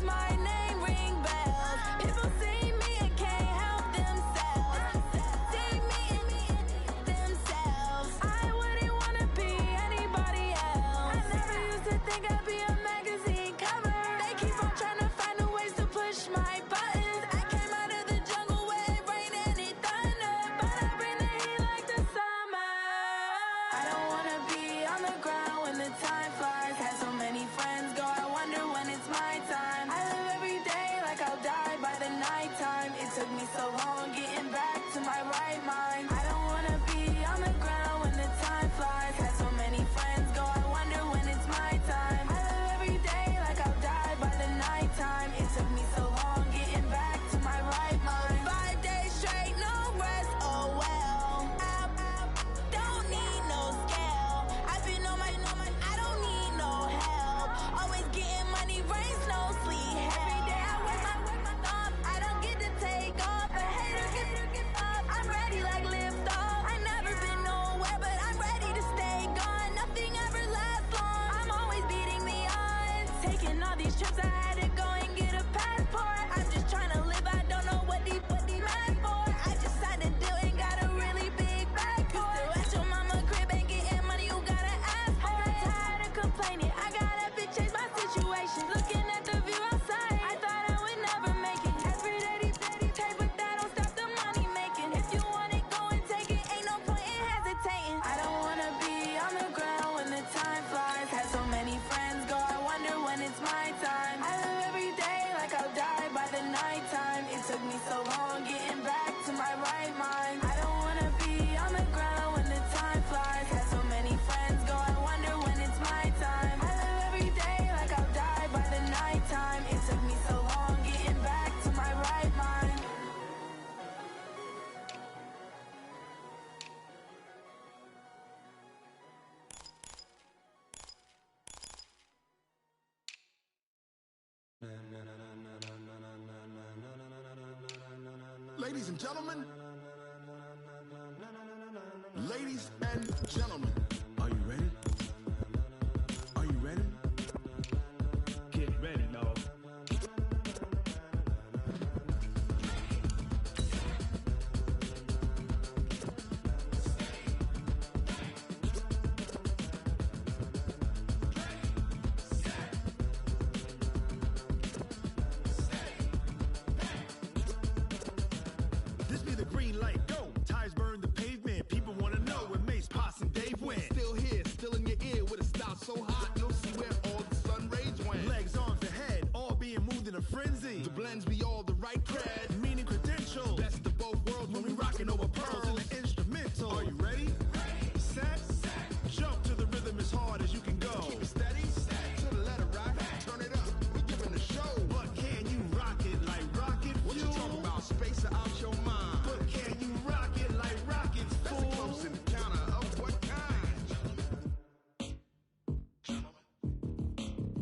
my name ring bells. People see me and can't help themselves. See me and themselves. I wouldn't wanna be anybody else. I never used to think I'd be a magazine cover. They keep on trying to find new ways to push my buttons. I came out of the jungle where it rained and it thunder, but I bring the heat like the summer. I don't wanna be on the ground when the time flies. Had so many friends go, I wonder when it's my time. I live every day like I'll die by the nighttime. It took me so long getting back to my right mind. I don't wanna be on the ground when the time flies. Had so many friends go, I wonder when it's my time. I live every day like I'll die by the nighttime. It took me so long getting back to my right mind. 5 days straight, no rest, oh well. Don't need no scale. I've been on my, I don't need no help. Always getting money, rains, no sleep. Every day I work my thumb. I don't get to take off. A hater get up. I'm ready like lift off. I never been nowhere, but I'm ready to stay gone. Nothing ever lasts long. I'm always beating the odds. Taking all these trips, I had to go and get a passport. I'm just trying to live. I don't know what they mad for. I just signed a deal and got a really big bag for it. At your mama crib and getting money, you gotta ask for it. I got tired of complaining. I got up and changed my situation. Looking at the view outside, I thought I would never make it. Every day they take, but that don't stop the money making. If you want it, go and take it. Ain't no point in hesitating. I don't wanna be on the ground when the time flies. Had so many friends go, I wonder when it's my time. I live every day like I'll die by the nighttime. It took me so long getting back to my right mind. I don't wanna be on the ground when the time flies. Had so many friends go, I wonder when it's my time. I live every day like I'll die by the nighttime. It took me so long getting back to my right mind. Ladies and gentlemen, ladies and gentlemen, are you ready? Are you ready? Get ready, y'all. This be the green light, go. Tires burn the pavement. People wanna know where Mace, Potts, and Dave went. Still here, still in your ear with a style so hot, you'll see where all the sun rays went. Legs, arms, and head, all being moved in a frenzy. The blends be all the right cred. Meaning credentials. Best of both worlds when we rockin' over pearls in the instrumental. Are you ready? Set, jump to the rhythm as hard as you can go. Keep it steady, to the letter right. Turn it up, we giving the show. But can you rock it like rocket fuel? What you talking about? Space or out your mind? But can you rock it like rockets, That's a fool? close encounter of what kind?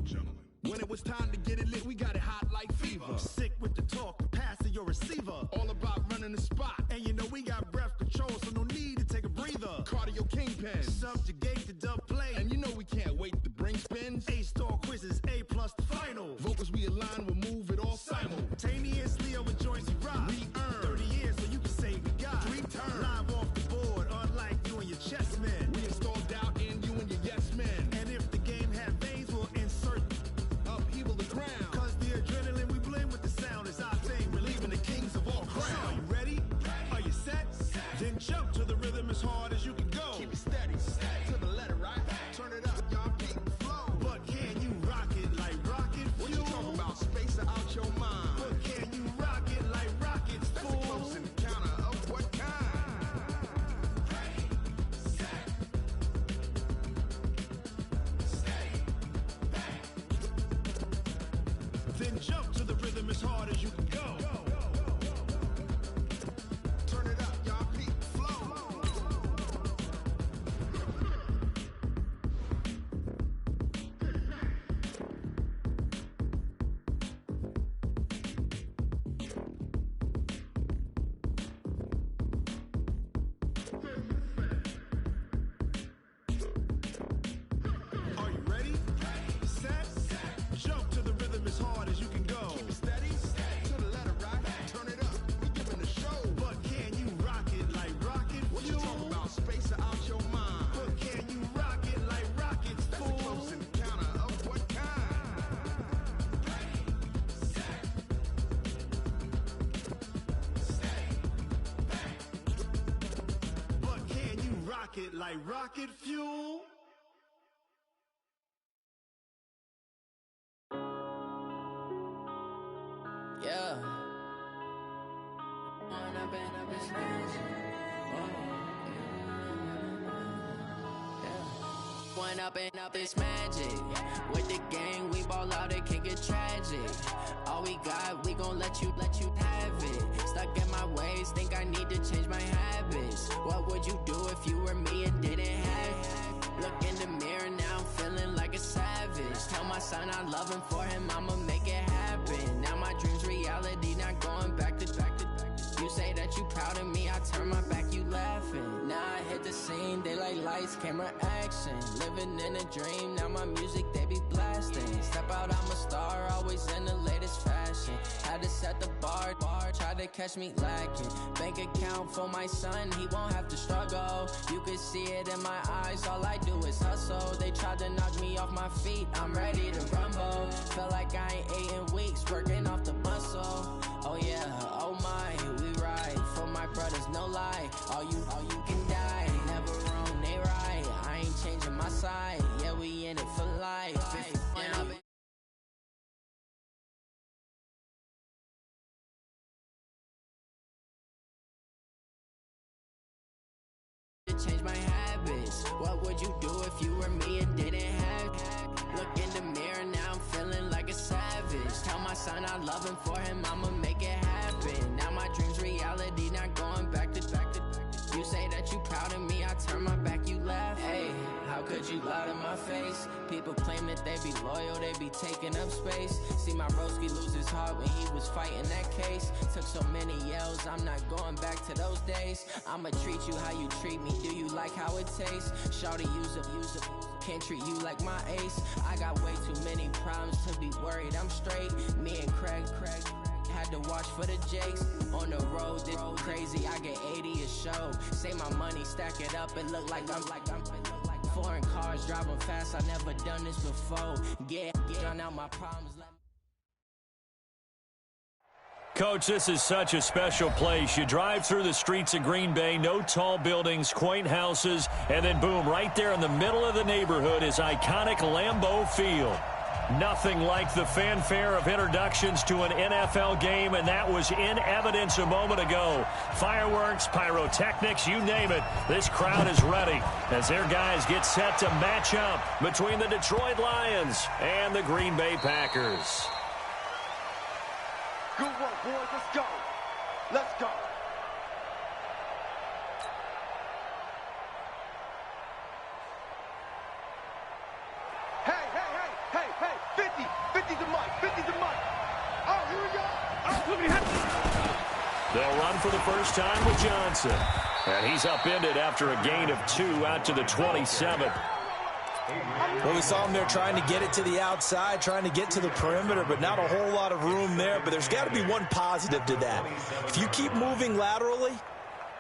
Gentlemen. When it was time to get it lit, we got it hot like fever. Sick with the talk, pass to your receiver. All about running the spot. And you know we got breath control, so no need to take a breather. Cardio kingpin. Subjugate the dub play. And you know we can't wait to bring spins. A-star quizzes, A+ the final. Vocals we align, we'll move it all Simultaneously over joints we rock. We earn 30 years so you can say we got 3 turns. Live off the board, unlike you and your chess men. We install doubt in you and your yes men. And if the game had veins, we'll insert Upheaval the ground. Cause the adrenaline we blend with the sound is our thing. Relieving the kings of all So are crowd. you Ready? Are you set? Then jump to the rhythm as hard as you can go. Keep it steady, to the letter right. Turn it up, y'all keep the flow. But can you rock it like rocket What fuel? you talking about? Space or out your mind? But can you rock it like rockets, That's a fool? close encounter of what kind? Then jump to the rhythm as hard as you can go. Turn it up, y'all keep the flow. Are you ready? Set, jump to the rhythm as hard as you can go. pocket like rocket fuel. Yeah. One up and up is magic. With the gang, we ball out, it can get tragic. All we got, we gon' let you have it. Stuck in my ways, think I need to change my habits. What would you do if you were me and didn't have it? Look in the mirror, now I'm feeling like a savage. Tell my son I love him, for him I'ma make it happen. Now my dream's reality, not going back to. You say that you proud of me, I turn my back, you laughing. Now I hit the scene, they like lights, camera, action. Living in a dream, now my music, they be blasting. Step out, I'm a star, always in the latest fashion. Had to set the bar, tried to catch me lacking. Bank account for my son, he won't have to struggle. You can see it in my eyes, all I do is hustle. They tried to knock me off my feet, I'm ready to rumble. Feel like I ain't ate in weeks, working off the muscle. Oh yeah, oh my, we ride for my brothers, no lie. All you can die, never wrong, they right. I ain't changing my side, yeah, we in it for life. Change my habits. What would you do if you were me and didn't have it? Look in the mirror, now I'm feeling like a savage. Tell my son I love him, for him I'ma make it happen. Now my dream's reality, not going back to. You say that you proud of me, I turn my back, you laugh. Hey, how could you lie to my face? People claim that they be loyal, they be taking up space. See my broski lose his heart when he was fighting that case. Took so many yells, I'm not going back to those days. I'ma treat you how you treat me, do you like how it tastes? Shawty, use it, can't treat you like my ace. I got way too many problems to be worried, I'm straight. Me and Craig had to watch for the Jakes. On the road, this crazy, I get 80 a show. Say my money, stack it up, it look like I'm foreign cars, driving fast, I never done this before. Drown out my problems. Coach, this is such a special place. You drive through the streets of Green Bay, no tall buildings, quaint houses, and then boom, right there in the middle of the neighborhood is iconic Lambeau Field. Nothing like the fanfare of introductions to an NFL game, and that was in evidence a moment ago. Fireworks, pyrotechnics, you name it. This crowd is ready as their guys get set to match up between the Detroit Lions and the Green Bay Packers. Good work, boys. Let's go. Let's go. Hey, 50's the mic, 50's the mic. Oh, here we go. Oh, they'll run for the first time with Johnson. And he's upended after a gain of 2 out to the 27. Well, we saw him there trying to get it to the outside, trying to get to the perimeter, but not a whole lot of room there. But there's got to be one positive to that. If you keep moving laterally,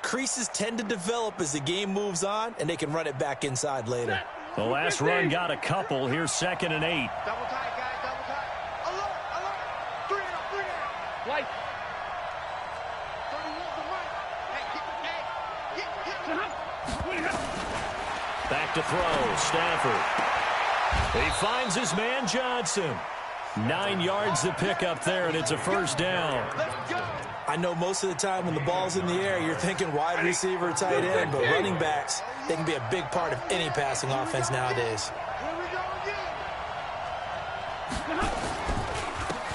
creases tend to develop as the game moves on, and they can run it back inside later. The last run got a couple. Here's 2nd and 8. double tight, guys, double tight. Alert. 3 out. Light. 31's the mic. Hey, Back to throw, Stafford. He finds his man Johnson. 9 yards to pick up there, and it's a first down. let's go. I know most of the time when the ball's in the air, you're thinking wide receiver, tight end, but running backs, they can be a big part of any passing offense nowadays. Here we go again.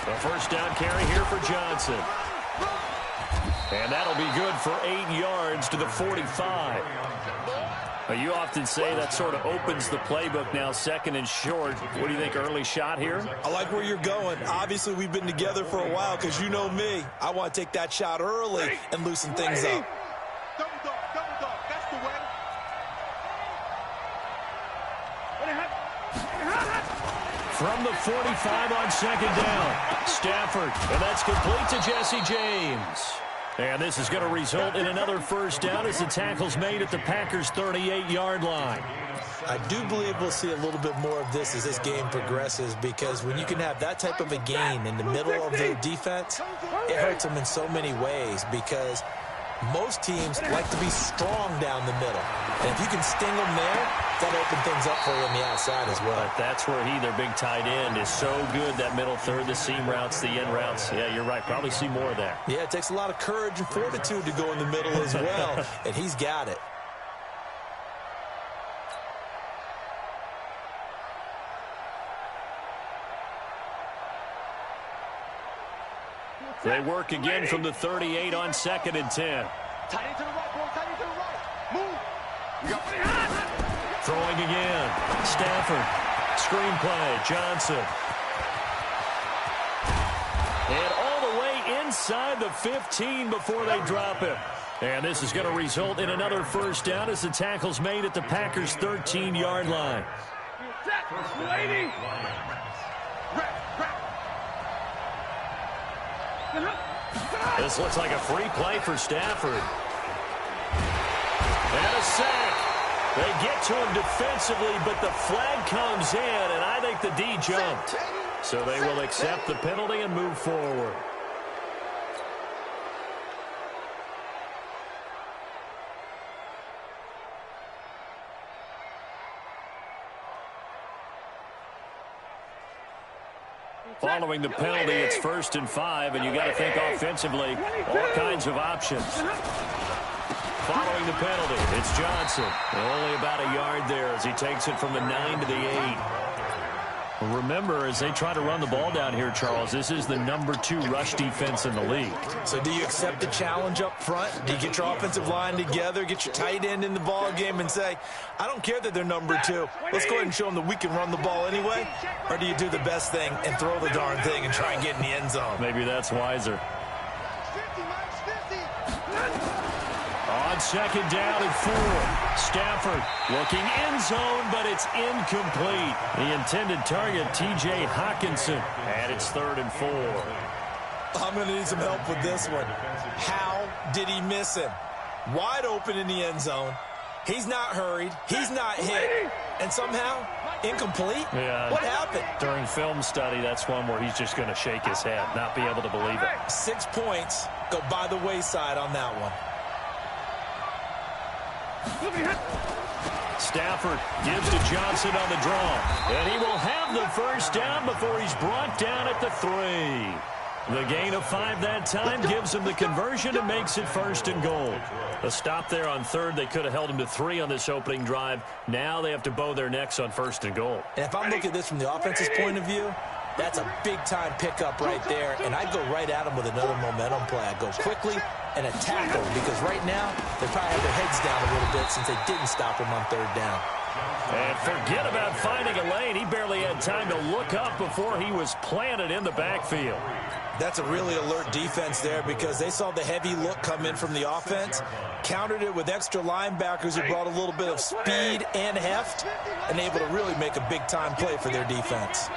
A first down carry here for Johnson. And that'll be good for 8 yards to the 45. You often say that sort of opens the playbook now, 2nd and short. What do you think, early shot here? I like where you're going. Obviously, we've been together for a while because you know me. I want to take that shot early and loosen things up. Double dog. That's the way. From the 45 on 2nd down, Stafford, and that's complete to Jesse James. And this is going to result in another first down as the tackle's made at the Packers' 38-yard line. I do believe we'll see a little bit more of this as this game progresses, because when you can have that type of a gain in the middle of their defense, it hurts them in so many ways, because Most teams like to be strong down the middle. And if you can sting them there, that'll open things up for you on the outside as well. But that's where their big tight end, is so good, that middle third, the seam routes, the in routes. Yeah, you're right. Probably see more of that. Yeah, it takes a lot of courage and fortitude to go in the middle as well, and he's got it. They work again from the 38 on 2nd and 10. Tight end to the right, boy. Tight end to the right. Move. Throwing again. Stafford. Screenplay. Johnson. And all the way inside the 15 before they drop him. And this is going to result in another first down as the tackle's made at the Packers' 13-yard line. This looks like a free play for Stafford. And a sack. They get to him defensively, but the flag comes in, and I think the D jumped. So they will accept the penalty and move forward. Following the penalty, it's 1st and 5, and you got to think offensively, all kinds of options. Following the penalty, it's Johnson. Only about a yard there as he takes it from the 9 to the 8. Remember, as they try to run the ball down here, Charles, this is the number 2 rush defense in the league. So do you accept the challenge up front? Do you get your offensive line together, get your tight end in the ball game and say, I don't care that they're number 2. Let's go ahead and show them that we can run the ball anyway? Or do you do the best thing and throw the darn thing and try and get in the end zone? Maybe that's wiser. 50, Mike, 50. On 2nd down and 4. Stafford looking end zone, but it's incomplete. The intended target, T.J. Hawkinson. And it's 3rd and 4. I'm going to need some help with this one. How did he miss him? Wide open in the end zone. He's not hurried. He's not hit. And somehow, incomplete? Yeah. What happened? During film study, that's one where he's just going to shake his head, not be able to believe it. 6 points go by the wayside on that one. Stafford gives to Johnson on the draw. And he will have the first down before he's brought down at the 3. The gain of 5 that time gives him the conversion and makes it 1st and goal. A stop there on 3rd. They could have held him to 3 on this opening drive. Now they have to bow their necks on 1st and goal. And if I'm looking at this from the offense's point of view, that's a big-time pickup right there. And I'd go right at him with another momentum play. I'd go quickly and attack him because right now they probably have their heads down a little bit since they didn't stop him on 3rd down. And forget about finding a lane. He barely had time to look up before he was planted in the backfield. That's a really alert defense there because they saw the heavy look come in from the offense, countered it with extra linebackers who brought a little bit of speed and heft, and able to really make a big-time play for their defense.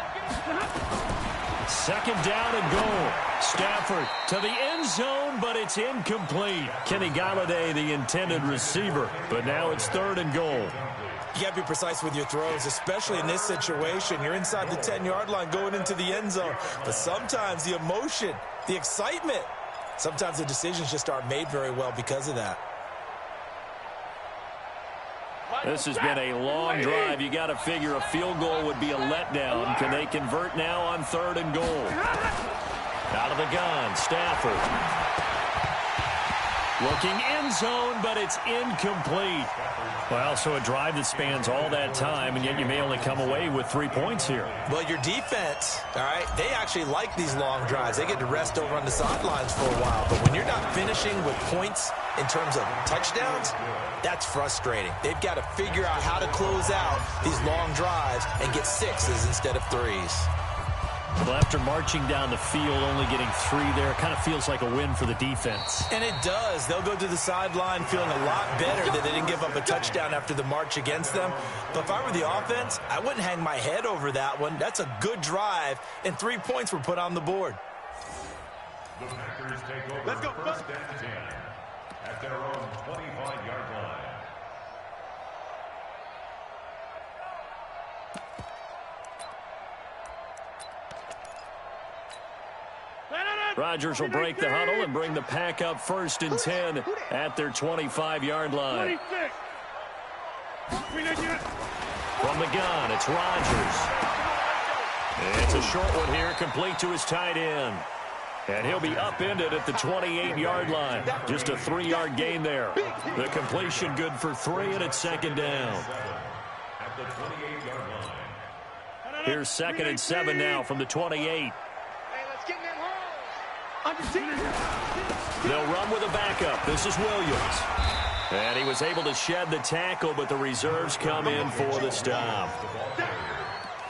2nd down and goal. Stafford to the end zone, but it's incomplete. Kenny Galladay, the intended receiver, but now it's 3rd and goal. You got to be precise with your throws, especially in this situation. You're inside the 10-yard line going into the end zone. But sometimes the emotion, the excitement, sometimes the decisions just aren't made very well because of that. This has been a long drive. You got to figure a field goal would be a letdown. Can they convert now on 3rd and goal? Out of the gun, Stafford. Looking end zone, but it's incomplete. Well, so a drive that spans all that time, and yet you may only come away with 3 points here. Well, your defense, all right, they actually like these long drives. They get to rest over on the sidelines for a while. But when you're not finishing with points in terms of touchdowns, that's frustrating. They've got to figure out how to close out these long drives and get 6s instead of 3s. Well, after marching down the field, only getting 3 there, it kind of feels like a win for the defense. And it does. They'll go to the sideline feeling a lot better that they didn't give up a touchdown after the march against them. But if I were the offense, I wouldn't hang my head over that one. That's a good drive, and 3 points were put on the board. Let's go. First and 10 at their own 25-yard line. Rodgers will break the huddle and bring the pack up 1st and 10 at their 25-yard line. From the gun, it's Rodgers. It's a short one here, complete to his tight end. And he'll be upended at the 28-yard line. Just a 3-yard gain there. The completion good for 3, and it's 2nd down. At the 28-yard line. Here's 2nd and 7 now from the 28. Hey, let's get in them holes. They'll run with a backup. This is Williams. And he was able to shed the tackle, but the reserves come in for the stop.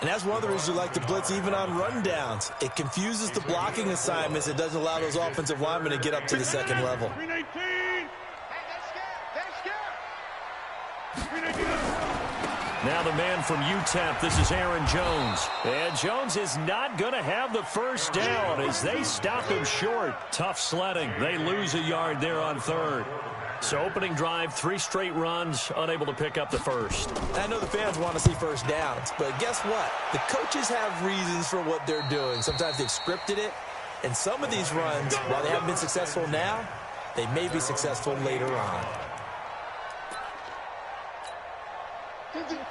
And that's one of the reasons you like to blitz even on rundowns. It confuses the blocking assignments. It doesn't allow those offensive linemen to get up to the second level. Hey, they're scared. Now the man from UTEP, this is Aaron Jones. And Jones is not going to have the first down as they stop him short. Tough sledding. They lose a yard there on 3rd. So opening drive, 3 straight runs, unable to pick up the first. I know the fans want to see first downs, but guess what? The coaches have reasons for what they're doing. Sometimes they've scripted it, and some of these runs, while they haven't been successful now, they may be successful later on.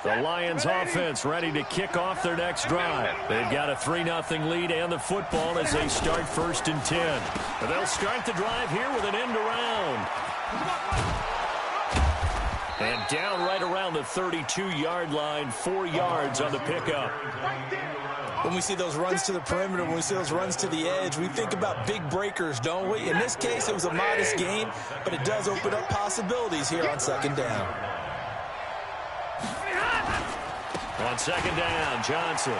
The Lions offense ready to kick off their next drive. They've got a 3-0 lead and the football as they start 1st and 10. But they'll start the drive here with an end around. And down right around the 32-yard line, 4 yards on the pickup. When we see those runs to the perimeter, when we see those runs to the edge, we think about big breakers, don't we? In this case, it was a modest gain, but it does open up possibilities here on 2nd down. On 2nd down, Johnson.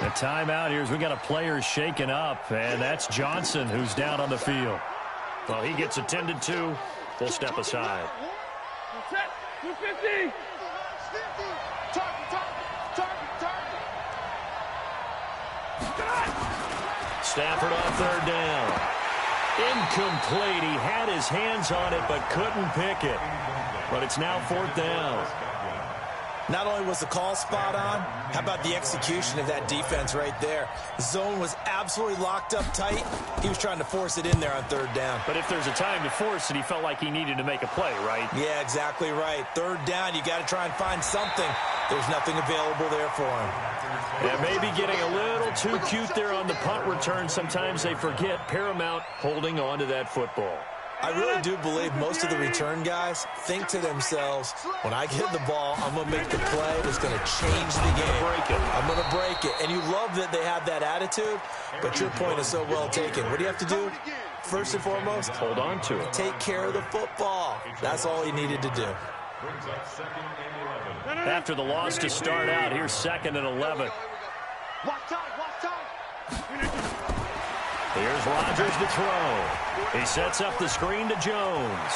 The timeout here is we got a player shaken up, and that's Johnson who's down on the field. Well, he gets attended to. We'll step aside. 250. Stafford on 3rd down. Incomplete. He had his hands on it but couldn't pick it. But it's now 4th down. Not only was the call spot on, how about the execution of that defense right there? The zone was absolutely locked up tight. He was trying to force it in there on 3rd down. But if there's a time to force it, he felt like he needed to make a play, right? Yeah, exactly right. 3rd down, you got to try and find something. There's nothing available there for him. And maybe getting a little too cute there on the punt return. Sometimes they forget Paramount holding on to that football. I really do believe most of the return guys think to themselves, when I get the ball, I'm going to make the play that's going to change the game. I'm going to break it. And you love that they have that attitude, but your point is so well taken. What do you have to do? First and foremost, hold on to it. Take care of the football. That's all he needed to do. After the loss to start out, here's 2nd and 11. Watch time. Here's Rodgers to throw. He sets up the screen to Jones.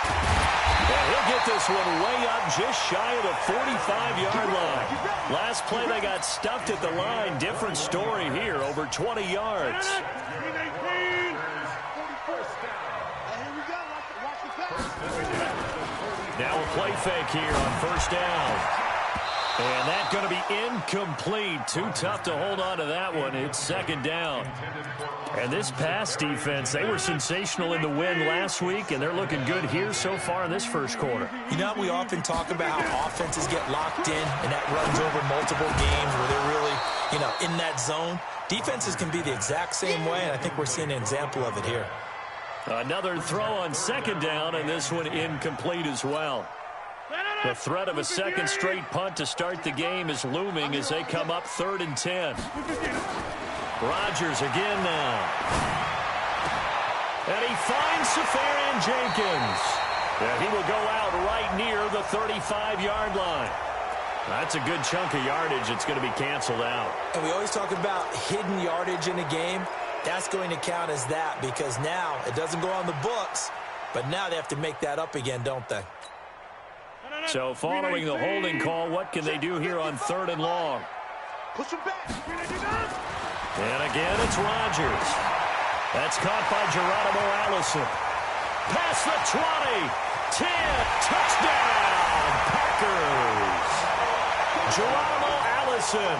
And he'll get this one way up just shy of the 45-yard line. Last play they got stuffed at the line. Different story here, over 20 yards. Now a play fake here on 1st down. And that's going to be incomplete. Too tough to hold on to that one. It's 2nd down. And this pass defense, they were sensational in the win last week, and they're looking good here so far in this 1st quarter. You know, we often talk about how offenses get locked in, and that runs over multiple games where they're really, in that zone. Defenses can be the exact same way, and I think we're seeing an example of it here. Another throw on 2nd down, and this one incomplete as well. The threat of a 2nd straight punt to start the game is looming as they come up 3rd and 10. Rodgers again now. And he finds Safarian Jenkins. And he will go out right near the 35-yard line. That's a good chunk of yardage. It's going to be canceled out. And we always talk about hidden yardage in a game. That's going to count as that because now it doesn't go on the books, but now they have to make that up again, don't they? So following the holding call, what can they do here on 3rd and long? Push him back. And again, it's Rodgers. That's caught by Geronimo Allison. Past the 20. 10. Touchdown, Packers. Geronimo Allison,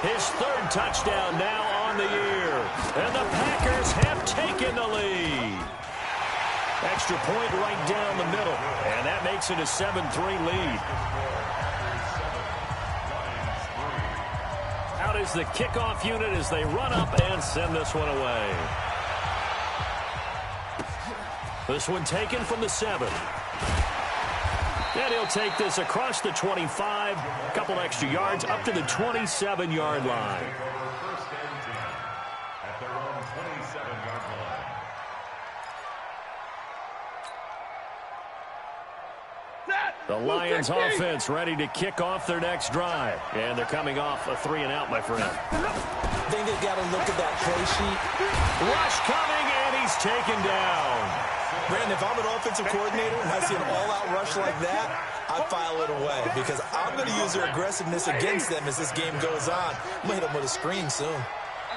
his 3rd touchdown now on the year. And the Packers have taken the lead. Extra point right down the middle. And that makes it a 7-3 lead. Out is the kickoff unit as they run up and send this one away. This one taken from the 7. And he'll take this across the 25. A couple extra yards up to the 27-yard line. At their own 27-yard line. The Lions offense ready to kick off their next drive. And they're coming off a 3-and-out, my friend. I think they've got to look at that play sheet. Rush coming, and he's taken down. Brandon, if I'm an offensive coordinator and I see an all-out rush like that, I file it away because I'm going to use their aggressiveness against them as this game goes on. I'm going to hit them with a screen soon.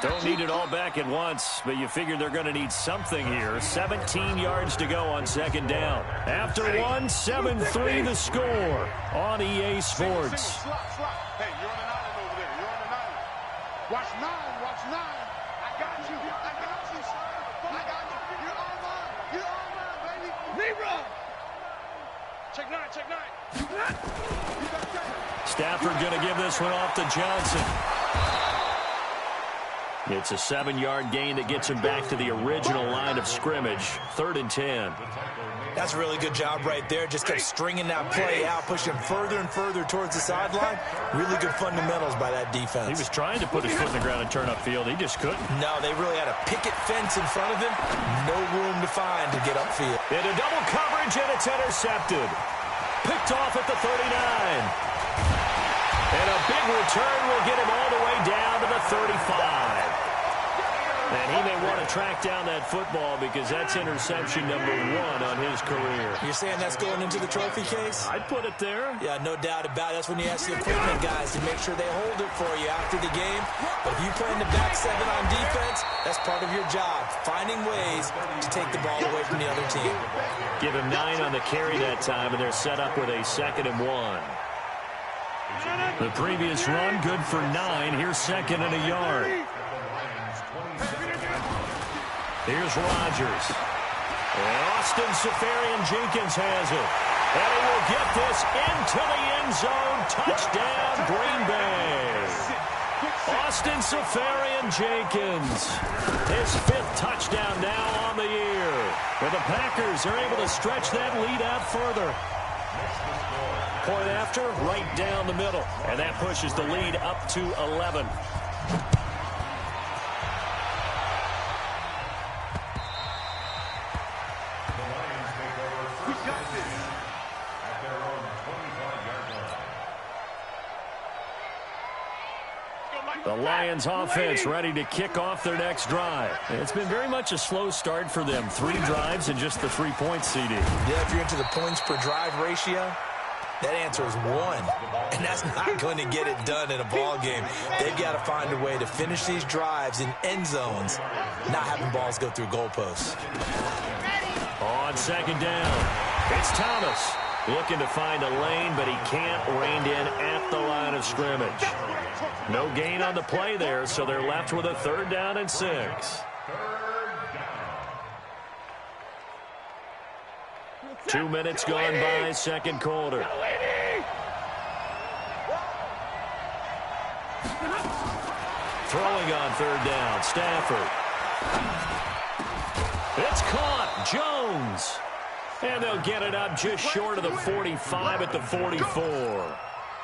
Don't need it all back at once, but you figure they're going to need something here. 17 yards to go on second down. After one, 7-3 the score on EA Sports. Hey, you're on an island over there. You're on an island. Watch 9. Watch 9. I got you. I got you, son. I got you. You're on mine. You're on mine, baby. Leroy. Check 9. Check 9. Stafford going to give this one off to Johnson. It's a 7-yard gain that gets him back to the original line of scrimmage. 3rd and 10. That's a really good job right there. Just kept stringing that play out, pushing him further and further towards the sideline. Really good fundamentals by that defense. He was trying to put his foot in the ground and turn upfield. He just couldn't. No, they really had a picket fence in front of him. No room to find to get upfield. Into double coverage, and it's intercepted. Picked off at the 39. And a big return will get him all the way down to the 35. And he may want to track down that football because that's interception number 1 on his career. You're saying that's going into the trophy case? I'd put it there. Yeah, no doubt about it. That's when you ask the equipment guys to make sure they hold it for you after the game. But if you play in the back 7 on defense, that's part of your job, finding ways to take the ball away from the other team. Give him 9 on the carry that time, and they're set up with a 2nd and 1. The previous run, good for 9. Here's 2nd and a yard. Here's Rodgers. And Austin Seferian-Jenkins has it. And he will get this into the end zone. Touchdown, Green Bay. Austin Seferian-Jenkins. His 5th touchdown now on the year. And the Packers are able to stretch that lead out further. Point after, right down the middle. And that pushes the lead up to 11. The Lions offense ready to kick off their next drive. It's been very much a slow start for them. 3 drives and just the 3 points, CD. Yeah, if you're into the points per drive ratio, that answer is 1. And that's not going to get it done in a ball game. They've got to find a way to finish these drives in end zones, not having balls go through goalposts. On second down, it's Thomas. Looking to find a lane, but he can't. Reined in at the line of scrimmage. No gain on the play there, so they're left with a 3rd down and 6. 2 minutes gone by, second quarter. Throwing on 3rd down, Stafford. It's caught, Jones. And they'll get it up just short of the 45 at the 44.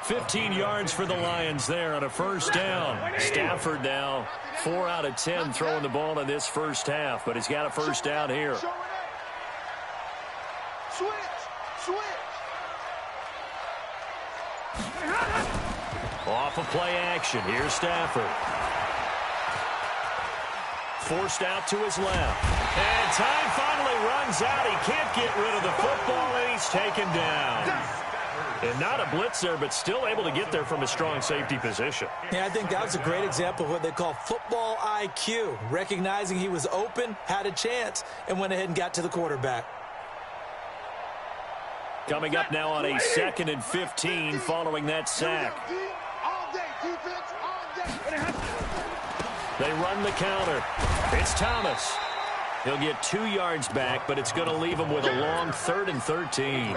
15 yards for the Lions there on a 1st down. Stafford now 4 out of 10 throwing the ball in this first half, but he's got a 1st down here. Off of play action. Here's Stafford. Forced out to his left. And time finally runs out. He can't get rid of the football, and he's taken down. And not a blitzer, but still able to get there from a strong safety position. Yeah, I think that was a great example of what they call football IQ. Recognizing he was open, had a chance, and went ahead and got to the quarterback. Coming up now on a 2nd and 15 following that sack. They run the counter. It's Thomas. He'll get 2 yards back, but it's going to leave him with a long 3rd and 13.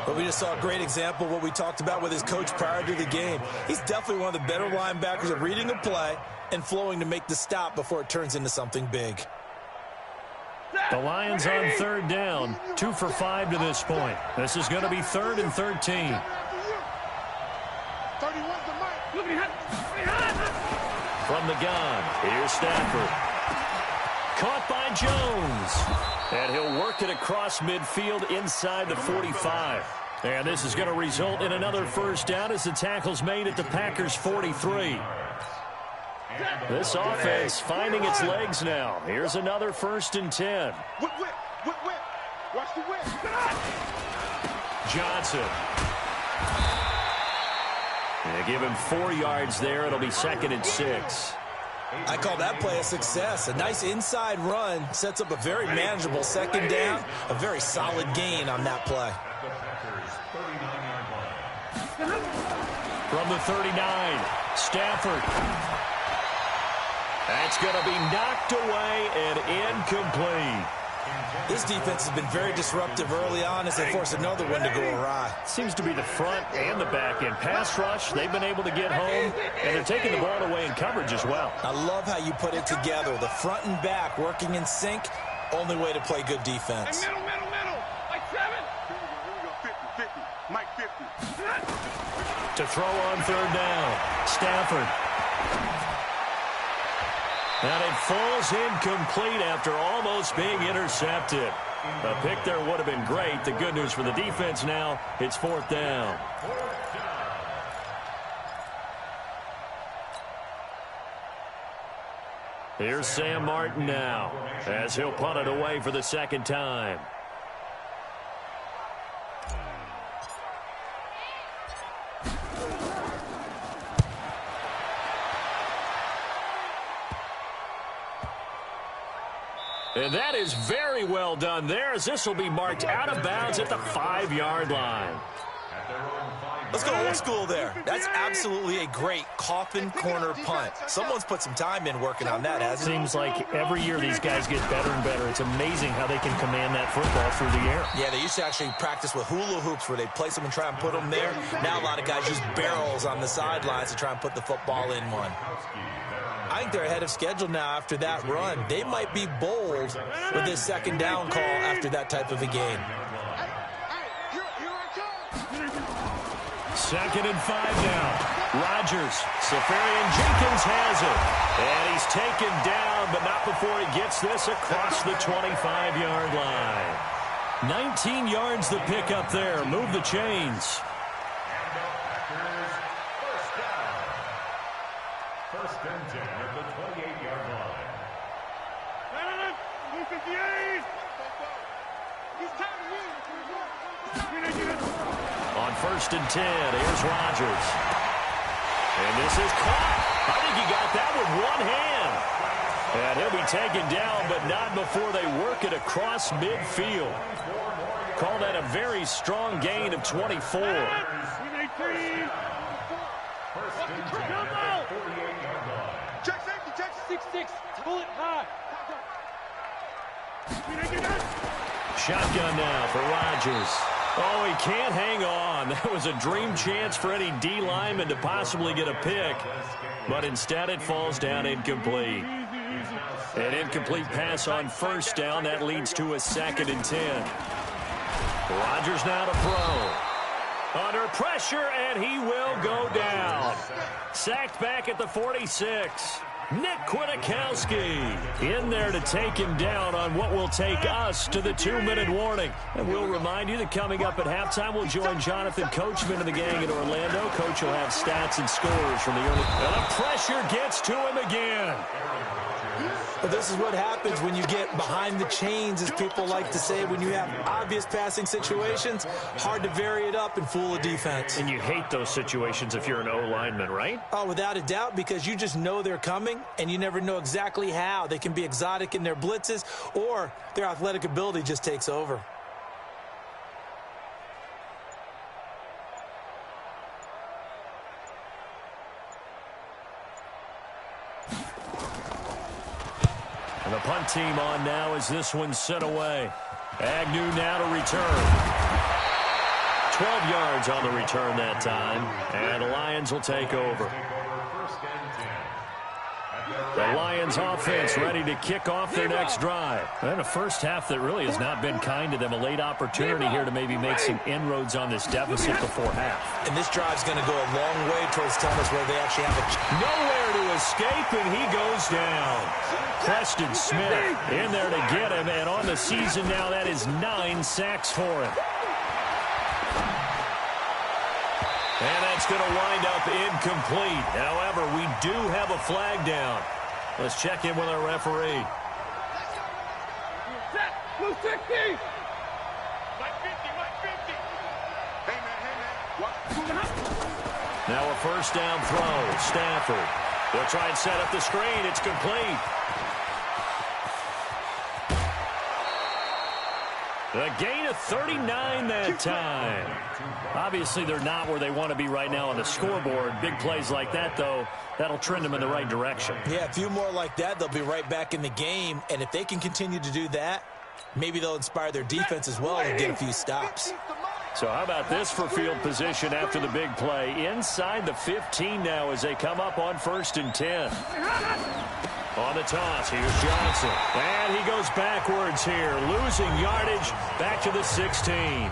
But we just saw a great example of what we talked about with his coach prior to the game. He's definitely one of the better linebackers at reading a play and flowing to make the stop before it turns into something big. The Lions on 3rd down, 2 for 5 to this point. This is going to be 3rd and 13. From the gun, here's Stafford. Caught by Jones. And he'll work it across midfield inside the 45. And this is going to result in another first down as the tackle's made at the Packers' 43. This offense finding its legs now. Here's another 1st and 10. Whip. Watch the whip. Johnson. They give him 4 yards there. It'll be 2nd and 6. I call that play a success. A nice inside run sets up a very manageable 2nd down. A very solid gain on that play. From the 39, Stafford. That's going to be knocked away and incomplete. This defense has been very disruptive early on as they force another one to go awry. Seems to be the front and the back end. Pass rush, they've been able to get home, and they're taking the ball away in coverage as well. I love how you put it together. The front and back working in sync, only way to play good defense. Middle. Like 7. Here we go. 50. Mike 50. To throw on 3rd down, Stafford. And it falls incomplete after almost being intercepted. A pick there would have been great. The good news for the defense now, it's 4th down. Here's Sam Martin now as he'll punt it away for the 2nd time. And that is very well done there, as this will be marked out of bounds at the 5-yard line. Let's go old school there. That's absolutely a great coffin corner punt. Someone's put some time in working on that, hasn't it? Seems like every year these guys get better and better. It's amazing how they can command that football through the air. Yeah, they used to actually practice with hula hoops where they'd place them and try and put them there. Now a lot of guys use barrels on the sidelines to try and put the football in one. I think they're ahead of schedule now after that run. They might be bold with this 2nd down call after that type of a game. 2nd and 5 now. Rodgers. Safarian-Jenkins has it. And he's taken down, but not before he gets this across the 25-yard line. 19 yards the pick up there. Move the chains. First and 10 at the 28-yard line. On 1st and 10, here's Rodgers. And this is caught. I think he got that with one hand. And he'll be taken down, but not before they work it across midfield. Call that a very strong gain of 24. First and 10 at the 48-yard line. Check safety, check 6-6. Pull it high. Shotgun now for Rodgers. Oh, he can't hang on. That was a dream chance for any D lineman to possibly get a pick. But instead it falls down incomplete. An incomplete pass on 1st down. That leads to a 2nd and 10. Rodgers now to throw. Under pressure, and he will go down. Sacked back at the 46. Nick Kwiatkowski in there to take him down on what will take us to the 2-minute warning. And we'll remind you that coming up at halftime, we'll join Jonathan Coachman of the gang in Orlando. Coach will have stats and scores from the early. And the pressure gets to him again. But this is what happens when you get behind the chains, as people like to say. When you have obvious passing situations, hard to vary it up and fool a defense. And you hate those situations if you're an O-lineman, right? Oh, without a doubt, because you just know they're coming, and you never know exactly how. They can be exotic in their blitzes, or their athletic ability just takes over. And the punt team on now as this one's sent away. Agnew now to return. 12 yards on the return that time. And the Lions will take over. The Lions offense ready to kick off their next drive. And a first half that really has not been kind to them. A late opportunity here to maybe make some inroads on this deficit before half. And this drive's going to go a long way towards telling us where they actually have a... Nowhere to escape, and he goes down. Preston Smith in there to get him, and on the season now, that is 9 sacks for him. And that's going to wind up incomplete. However, we do have a flag down. Let's check in with our referee. Blue 60. Mike 50, Mike 50. Hey, man. Now a first down throw. Stafford. They'll try and set up the screen. It's complete. A gain of 39 that time. Obviously, they're not where they want to be right now on the scoreboard. Big plays like that, though, that'll trend them in the right direction. Yeah, a few more like that, they'll be right back in the game. And if they can continue to do that, maybe they'll inspire their defense as well and get a few stops. So how about this for field position after the big play? Inside the 15 now as they come up on 1st and 10. On the toss, here's Johnson. And he goes backwards here, losing yardage back to the 16.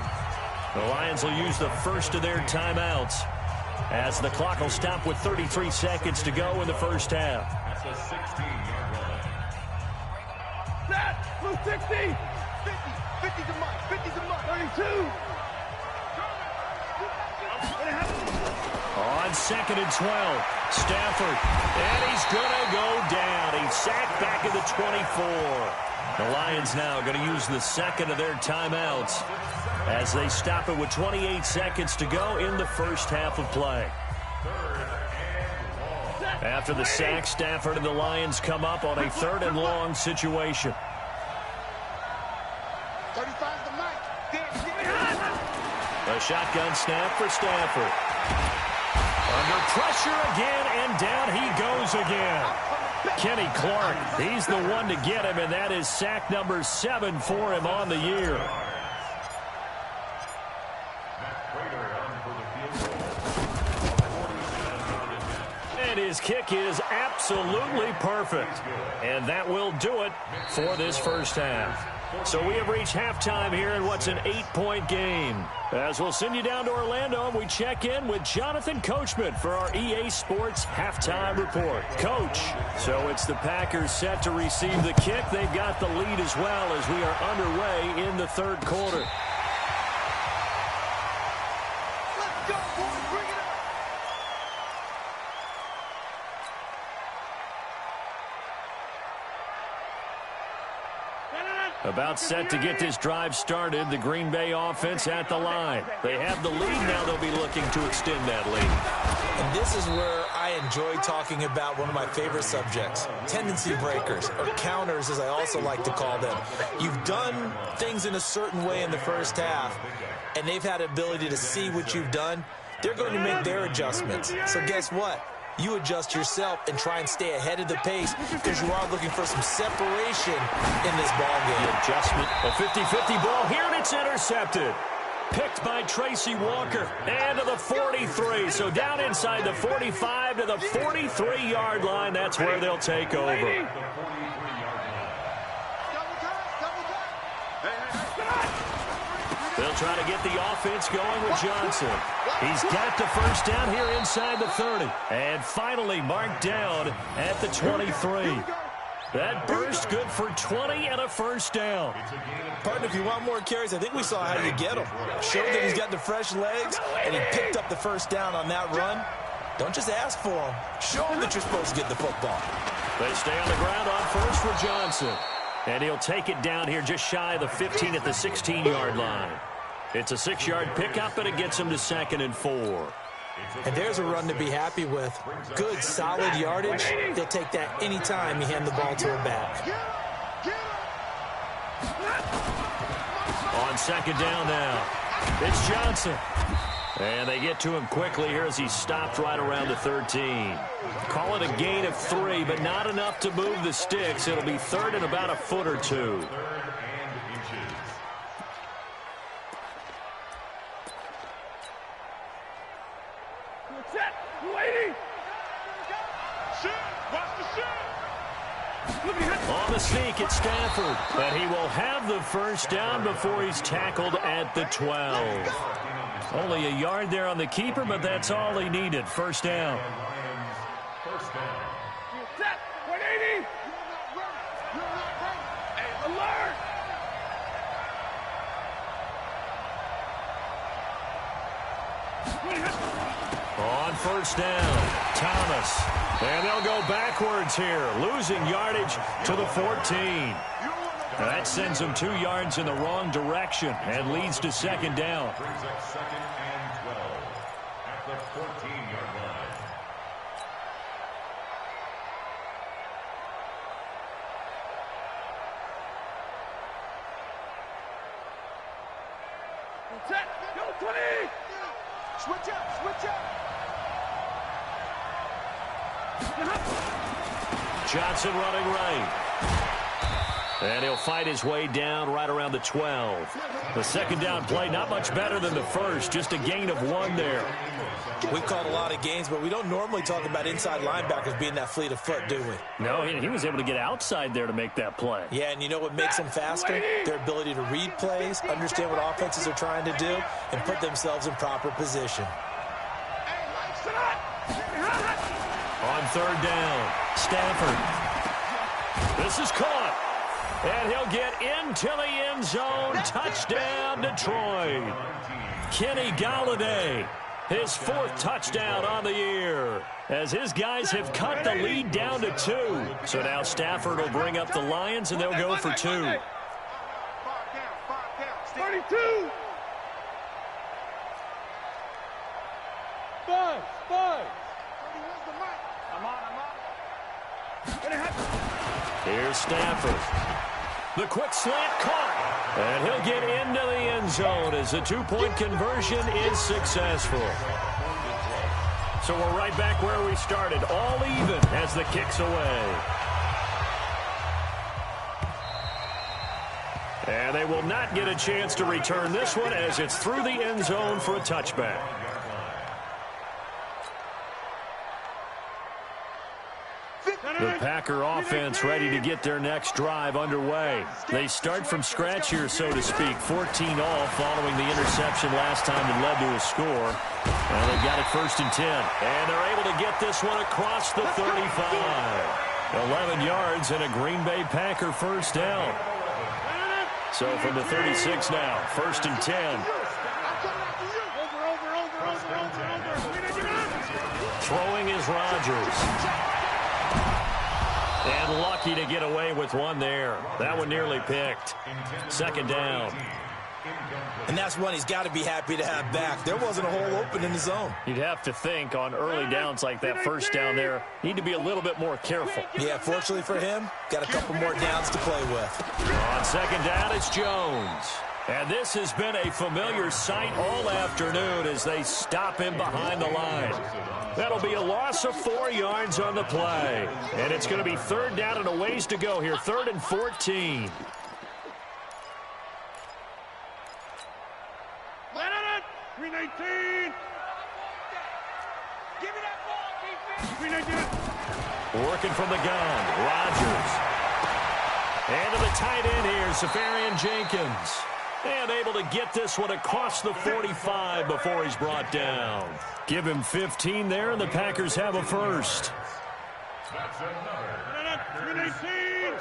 The Lions will use the first of their timeouts as the clock will stop with 33 seconds to go in the first half. That's a 16-yard line. Set. Blue 60. 50. 50 to Mike. 50 to Mike. 32. On 2nd and 12, Stafford, and he's going to go down. He's sacked back at the 24. The Lions now going to use the second of their timeouts as they stop it with 28 seconds to go in the first half of play. After the sack, Stafford and the Lions come up on a 3rd and long situation. 35 to Mike. A shotgun snap for Stafford. Under pressure again, and down he goes again. Kenny Clark, he's the one to get him, and that is sack number 7 for him on the year. And his kick is absolutely perfect. And that will do it for this first half. So we have reached halftime here in what's an 8-point game. As we'll send you down to Orlando, and we check in with Jonathan Coachman for our EA Sports Halftime Report. Coach, so it's the Packers set to receive the kick. They've got the lead as well as we are underway in the 3rd quarter. Let's go, boys. Bring it up. About set to get this drive started. The Green Bay offense at the line. They have the lead now. They'll be looking to extend that lead. And this is where I enjoy talking about one of my favorite subjects, tendency breakers, or counters as I also like to call them. You've done things in a certain way in the first half, and they've had the ability to see what you've done. They're going to make their adjustments. So guess what? You adjust yourself and try and stay ahead of the pace because you are looking for some separation in this ball game. The adjustment, a 50-50 ball here, and it's intercepted. Picked by Tracy Walker, and to the 43. So down inside the 45 to the 43-yard line. That's where they'll take over. They'll try to get the offense going with Johnson. He's got the first down here inside the 30. And finally marked down at the 23. That burst good for 20 and a first down. Partner, if you want more carries, I think we saw how you get them. Showed that he's got the fresh legs, and he picked up the first down on that run. Don't just ask for them. Show them that you're supposed to get the football. They stay on the ground on first for Johnson. And he'll take it down here just shy of the 15 at the 16-yard line. It's a 6-yard pickup, and it gets him to 2nd and 4. And there's a run to be happy with. Good, solid yardage. They'll take that anytime you hand the ball to a back. On 2nd down now, it's Johnson. And they get to him quickly here as he stopped right around the 13. Call it a gain of 3, but not enough to move the sticks. It'll be third and about a foot or two. Set, lady. Shoot, watch the shoot. On the sneak, it's Stafford. But he will have the first down before he's tackled at the 12. Only a yard there on the keeper, but that's all he needed. First down. First down. Set, 180. You're not ready. Hey, alert. On first down, Thomas. And they'll go backwards here, losing yardage to the 14. That sends them 2 yards in the wrong direction and leads to second down. Brings up second and 12 at the 14-yard line. Set, go 20. Switch up, switch up. Johnson running right. And he'll fight his way down right around the 12. The second down play, not much better than the first, just a gain of 1 there. We've called a lot of games, but we don't normally talk about inside linebackers being that fleet of foot, do we? No, he was able to get outside there to make that play. Yeah, and you know what makes them faster? Their ability to read plays, understand what offenses are trying to do, and put themselves in proper position. On third down, Stafford. This is caught. And he'll get into the end zone. Touchdown, Detroit. Kenny Golladay, his 4th touchdown on the year, as his guys have cut the lead down to 2. So now Stafford will bring up the Lions, and they'll go for 2. 32. 5. I'm on. Here's Stafford. The quick slant caught. And he'll get into the end zone as the 2-point conversion is successful. So we're right back where we started, all even as the kick's away. And they will not get a chance to return this one as it's through the end zone for a touchback. The Packer offense ready to get their next drive underway. They start from scratch here, so to speak. 14 all following the interception last time that led to a score. And they've got it 1st and 10. And they're able to get this one across the 35. 11 yards and a Green Bay Packer first down. So from the 36 now, 1st and 10. Throwing is Rodgers. And lucky to get away with one there. That one nearly picked. Second down. And that's one he's got to be happy to have back. There wasn't a hole open in the zone. You'd have to think on early downs like that first down there, need to be a little bit more careful. Yeah, fortunately for him, got a couple more downs to play with. On second down, it's Jones. And this has been a familiar sight all afternoon as they stop him behind the line. That'll be a loss of 4 yards on the play. And it's going to be third down and a ways to go here, 3rd and 14. 319. Give me that ball, defense. 319. Working from the gun, Rodgers. And to the tight end here, Safarian Jenkins. And able to get this one across the 45 before he's brought down. Give him 15 there, and the Packers have a first. That's another. 319.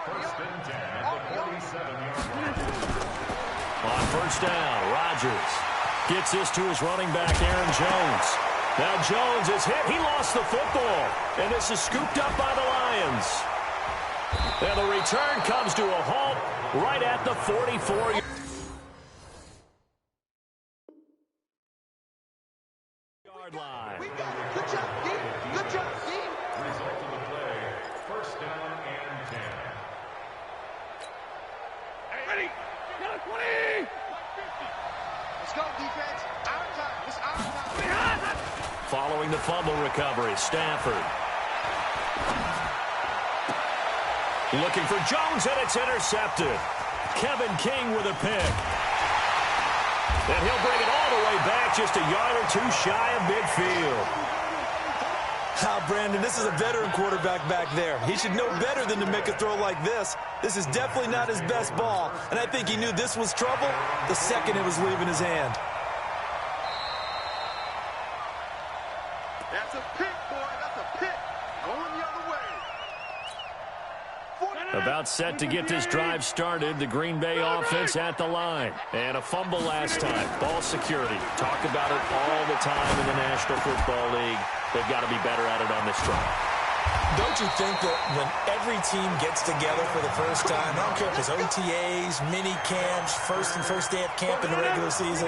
First and 10 at the 47-yard line. On first down, Rodgers gets this to his running back, Aaron Jones. Now Jones is hit. He lost the football. And this is scooped up by the Lions. And the return comes to a halt right at the 44-yard line. We got it. Good job, D. Good job, D. Result of the play, first down and 10. Ready. Get it, 20. Let's go, defense. fumble recovery. Stafford. Looking for Jones, and it's intercepted. Kevin King with a pick. And he'll bring it all the way back, just a yard or two shy of midfield. Brandon, this is a veteran quarterback back there. He should know better than to make a throw like this. This is definitely not his best ball, and I think he knew this was trouble the second it was leaving his hand. That's a pick, boy. That's a pick. Going the other way. About set to get this drive started. The Green Bay offense at the line. And a fumble last time. Ball security. Talk about it all the time in the National Football League. They've got to be better at it on this drive. Don't you think that when every team gets together for the first time, I don't care if it's OTAs, mini camps, first day of camp in the regular season,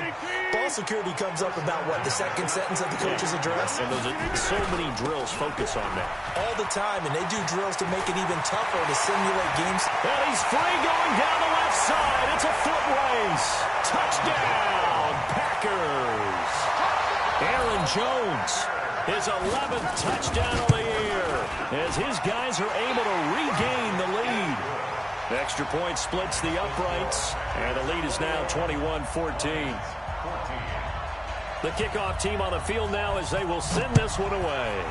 ball security comes up about, what, the second sentence of the coach's address? And those are so many drills focus on that. All the time, and they do drills to make it even tougher to simulate games. And he's free going down the left side. It's a foot race. Touchdown, Packers. Aaron Jones, his 11th touchdown of the year, as his guys are able to regain the lead. Extra point splits the uprights, and the lead is now 21-14. The kickoff team on the field now as they will send this one away.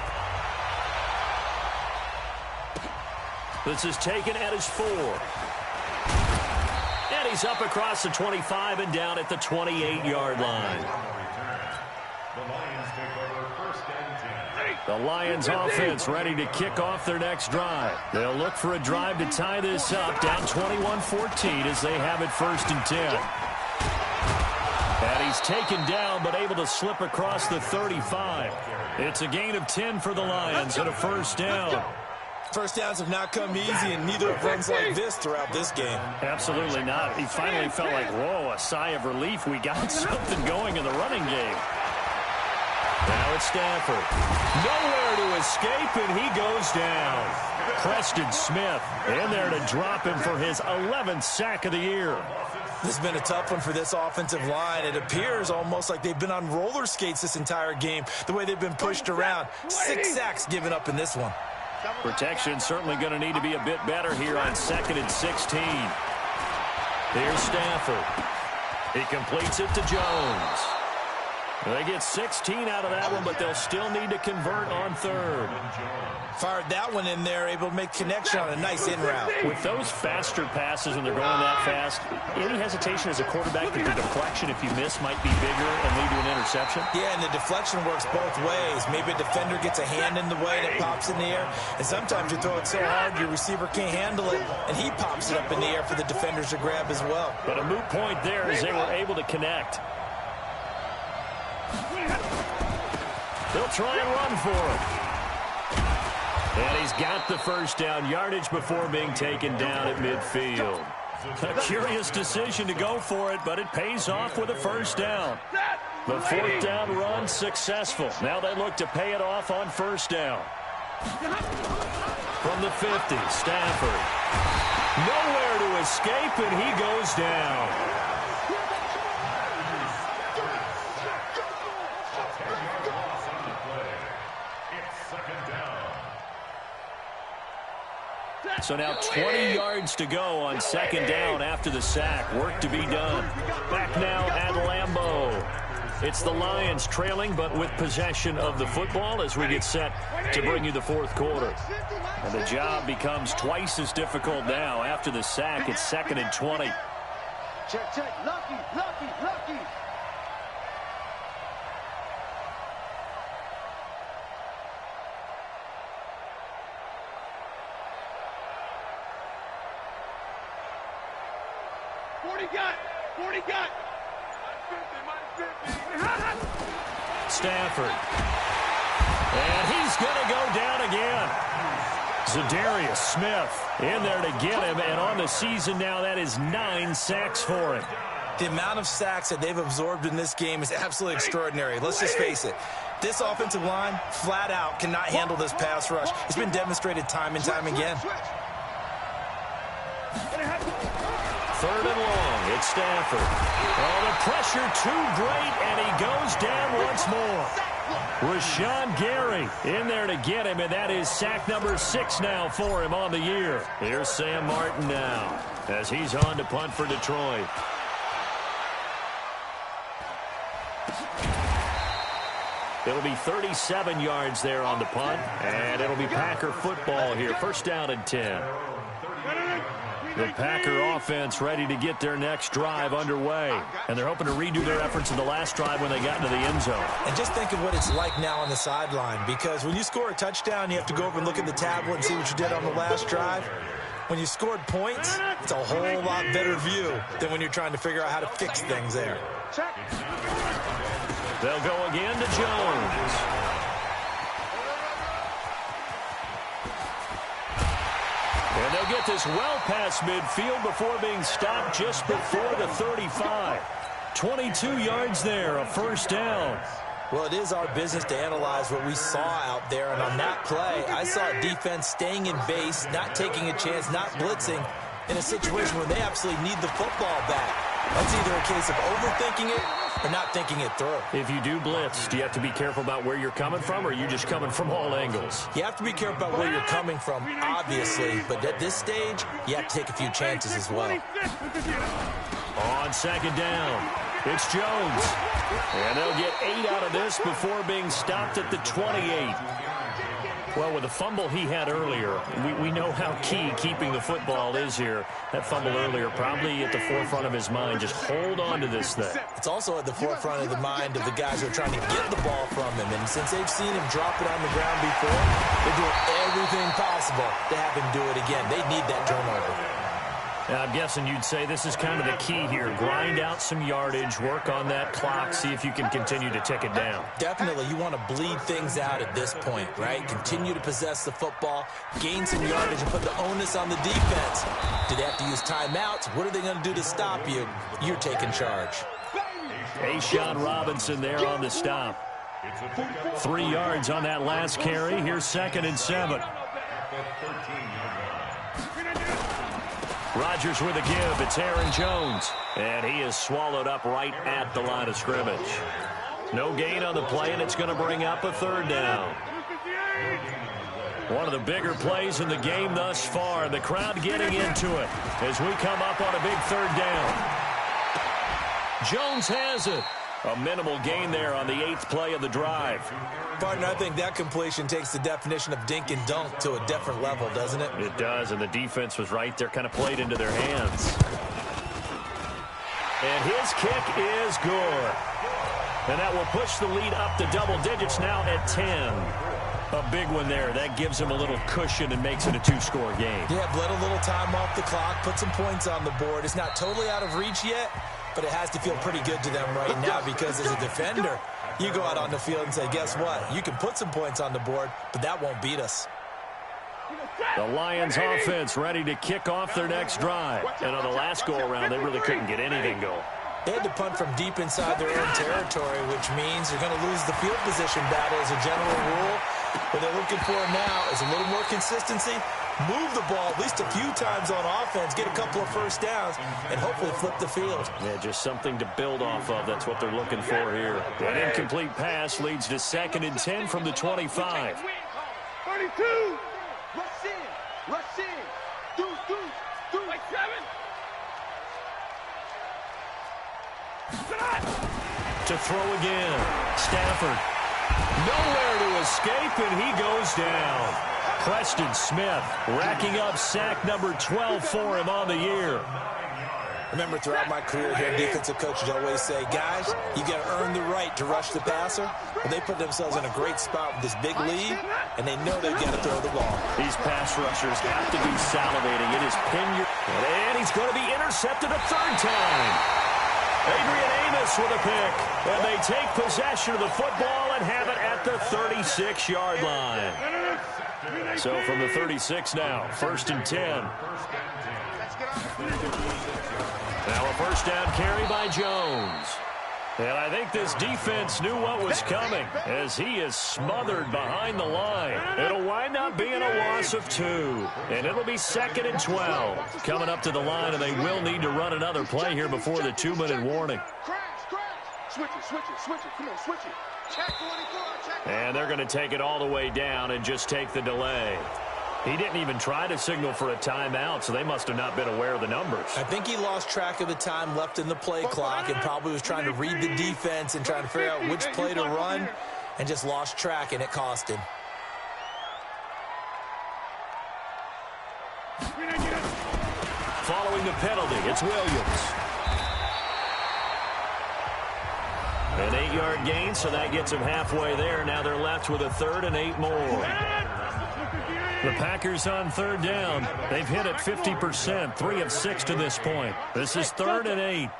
This is taken at his 4. And he's up across the 25 and down at the 28-yard line. The Lions offense ready to kick off their next drive. They'll look for a drive to tie this up, down 21-14 as they have it 1st and 10. And he's taken down but able to slip across the 35. It's a gain of 10 for the Lions and a 1st down. First downs have not come easy, and neither have runs like this throughout this game. Absolutely not. He finally felt like, whoa, a sigh of relief. We got something going in the running game. Now it's Stafford. Nowhere to escape, and he goes down. Preston Smith in there to drop him for his 11th sack of the year. This has been a tough one for this offensive line. It appears almost like they've been on roller skates this entire game, the way they've been pushed around. 6 sacks given up in this one. Protection certainly going to need to be a bit better here on 2nd and 16. Here's Stafford. He completes it to Jones. They get 16 out of that one, but they'll still need to convert on 3rd. Fired that one in there, able to make connection on a nice in route. With those faster passes when they're going that fast, any hesitation as a quarterback that the deflection, if you miss, might be bigger and lead to an interception? Yeah, and the deflection works both ways. Maybe a defender gets a hand in the way and it pops in the air. And sometimes you throw it so hard your receiver can't handle it, and he pops it up in the air for the defenders to grab as well. But a moot point there as they were able to connect. They'll try and run for him. And he's got the 1st down yardage before being taken down at midfield. A curious decision to go for it, but it pays off with a 1st down. The 4th down run successful. Now they look to pay it off on 1st down. From the 50, Stafford. Nowhere to escape, and he goes down. So now 20 yards to go on 2nd down after the sack. Work to be done. Back now at Lambeau. It's the Lions trailing, but with possession of the football as we get set to bring you the 4th quarter. And the job becomes twice as difficult now. After the sack, it's 2nd and 20. Check, check. Lucky, lucky, lucky. Stafford. And he's going to go down again. Zadarius Smith in there to get him, and on the season now, that is 9 sacks for him. The amount of sacks that they've absorbed in this game is absolutely extraordinary. Let's just face it. This offensive line, flat out, cannot handle this pass rush. It's been demonstrated time and time again. 3rd and long. It's Stafford. Oh, the pressure too great, and he goes down once more. Rashawn Gary in there to get him, and that is sack number 6 now for him on the year. Here's Sam Martin now as he's on to punt for Detroit. It'll be 37 yards there on the punt, and it'll be Packer football here. 1st down and 10. The Packer offense ready to get their next drive underway. And they're hoping to redo their efforts in the last drive when they got into the end zone. And just think of what it's like now on the sideline, because when you score a touchdown, you have to go over and look at the tablet and see what you did on the last drive. When you scored points, it's a whole lot better view than when you're trying to figure out how to fix things there. They'll go again to Jones. And they'll get this well past midfield before being stopped just before the 35. 22 yards there, a 1st down. Well, it is our business to analyze what we saw out there, and on that play, I saw a defense staying in base, not taking a chance, not blitzing, in a situation where they absolutely need the football back. That's either a case of overthinking it or not thinking it through. If you do blitz, do you have to be careful about where you're coming from, or are you just coming from all angles? You have to be careful about where you're coming from, obviously, but at this stage, you have to take a few chances as well. On 2nd down, it's Jones. And they'll get 8 out of this before being stopped at the 28. Well, with the fumble he had earlier, we know how key keeping the football is here. That fumble earlier probably at the forefront of his mind. Just hold on to this thing. It's also at the forefront of the mind of the guys who are trying to get the ball from him. And since they've seen him drop it on the ground before, they're doing everything possible to have him do it again. They need that turnover. I'm guessing you'd say this is kind of the key here. Grind out some yardage, work on that clock, see if you can continue to tick it down. Definitely. You want to bleed things out at this point, right? Continue to possess the football, gain some yardage, and put the onus on the defense. Do they have to use timeouts? What are they going to do to stop you? You're taking charge. A'Shawn Robinson there on the stop. 3 yards on that last carry. Here's 2nd and 7. Rodgers with a give. It's Aaron Jones. And he is swallowed up right at the line of scrimmage. No gain on the play, and it's going to bring up a 3rd down. One of the bigger plays in the game thus far. The crowd getting into it as we come up on a big 3rd down. Jones has it. A minimal gain there on the 8th play of the drive. Partner, I think that completion takes the definition of dink and dunk to a different level, doesn't it? It does, and the defense was right there, kind of played into their hands. And his kick is good. And that will push the lead up to double digits now at 10. A big one there. That gives him a little cushion and makes it a 2-score game. Yeah, bled a little time off the clock, put some points on the board. It's not totally out of reach yet, but it has to feel pretty good to them right now because as a defender, you go out on the field and say, guess what? You can put some points on the board, but that won't beat us. The Lions offense ready to kick off their next drive. And on the last go-around, they really couldn't get anything going. They had to punt from deep inside their own territory, which means they're going to lose the field position battle as a general rule. What they're looking for now is a little more consistency, move the ball at least a few times on offense, get a couple of 1st downs, and hopefully flip the field. Yeah, just something to build off of. That's what they're looking for here. An incomplete pass leads to 2nd and 10 from the 25. 32. Rush in. Rush in. Do. Like 7. To throw again. Stafford. Nowhere to escape, and he goes down. Preston Smith racking up sack number 12 for him on the year. Remember, throughout my career here, defensive coaches always say, guys, you got to earn the right to rush the passer. Well, they put themselves in a great spot with this big lead, and they know they've got to throw the ball. These pass rushers have to be salivating. It is pin your... And he's going to be intercepted a 3rd time. Adrian Amos with a pick. And they take possession of the football and have it at the 36-yard line. So from the 36 now, 1st and 10. Now a 1st down carry by Jones. And I think this defense knew what was coming as he is smothered behind the line. It'll wind up being a loss of 2. And it'll be 2nd and 12. Coming up to the line, and they will need to run another play here before the 2-minute warning. Switch it. Come on, switch it. Check 44. And they're going to take it all the way down and just take the delay. He didn't even try to signal for a timeout, so they must have not been aware of the numbers. I think he lost track of the time left in the play clock and probably was trying to read the defense and trying to figure out which play to run and just lost track, and it cost him. Following the penalty, it's Williams. An 8-yard gain, so that gets him halfway there. Now they're left with a 3rd and 8 more. The Packers on 3rd down. They've hit it 50%, 3 of 6 to this point. This is 3rd and 8.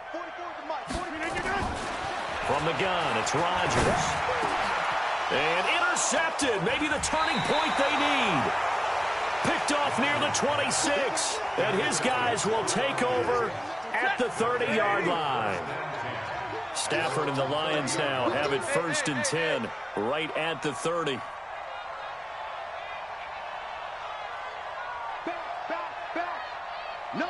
From the gun, it's Rodgers. And intercepted. Maybe the turning point they need. Picked off near the 26. And his guys will take over at the 30-yard line. Stafford and the Lions now have it 1st and 10 right at the 30. No.